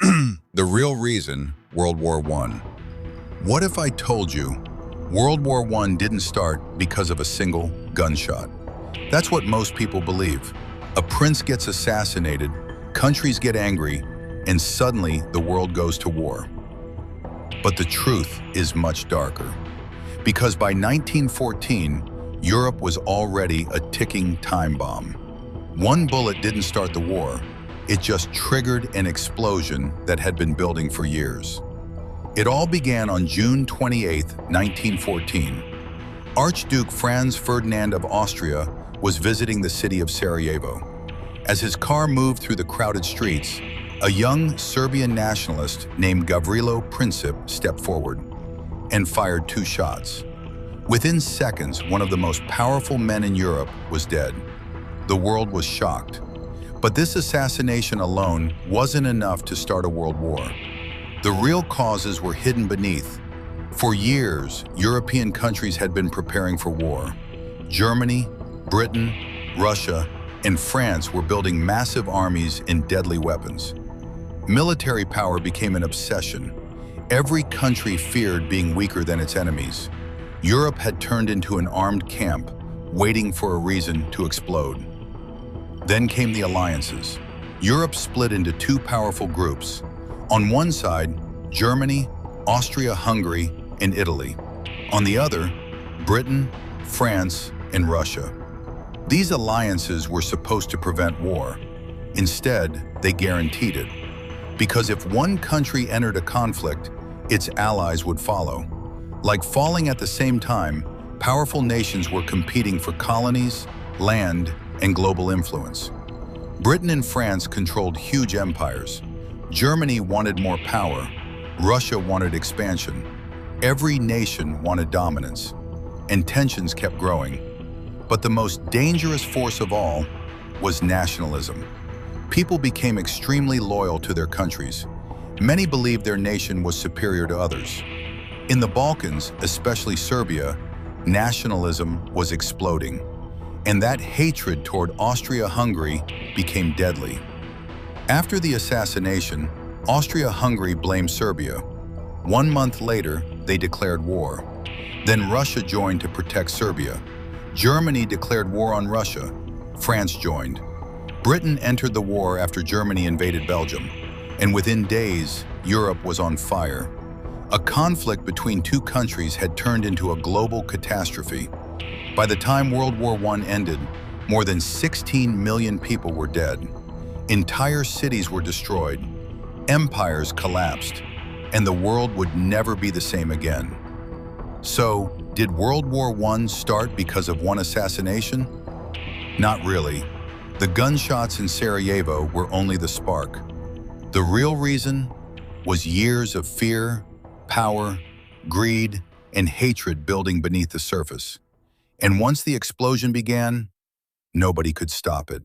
The real reason, World War I. What if I told you World War I didn't start because of a single gunshot? That's what most people believe. A prince gets assassinated, countries get angry, and suddenly the world goes to war. But the truth is much darker. Because by 1914, Europe was already a ticking time bomb. One bullet didn't start the war. It just triggered an explosion that had been building for years. It all began on June 28, 1914. Archduke Franz Ferdinand of Austria was visiting the city of Sarajevo. As his car moved through the crowded streets, a young Serbian nationalist named Gavrilo Princip stepped forward and fired 2 shots. Within seconds, one of the most powerful men in Europe was dead. The world was shocked. But this assassination alone wasn't enough to start a world war. The real causes were hidden beneath. For years, European countries had been preparing for war. Germany, Britain, Russia, and France were building massive armies and deadly weapons. Military power became an obsession. Every country feared being weaker than its enemies. Europe had turned into an armed camp, waiting for a reason to explode. Then came the alliances. Europe split into 2 powerful groups. On one side, Germany, Austria-Hungary, and Italy. On the other, Britain, France, and Russia. These alliances were supposed to prevent war. Instead, they guaranteed it. Because if one country entered a conflict, its allies would follow. Like falling at the same time, powerful nations were competing for colonies, land, and global influence. Britain and France controlled huge empires. Germany wanted more power. Russia wanted expansion. Every nation wanted dominance. And tensions kept growing. But the most dangerous force of all was nationalism. People became extremely loyal to their countries. Many believed their nation was superior to others. In the Balkans, especially Serbia, nationalism was exploding. And that hatred toward Austria-Hungary became deadly. After the assassination, Austria-Hungary blamed Serbia. 1 month later, they declared war. Then Russia joined to protect Serbia. Germany declared war on Russia. France joined. Britain entered the war after Germany invaded Belgium. And within days, Europe was on fire. A conflict between 2 countries had turned into a global catastrophe. By the time World War I ended, more than 16 million people were dead. Entire cities were destroyed. Empires collapsed. And the world would never be the same again. So, did World War I start because of one assassination? Not really. The gunshots in Sarajevo were only the spark. The real reason was years of fear, power, greed, and hatred building beneath the surface. And once the explosion began, nobody could stop it.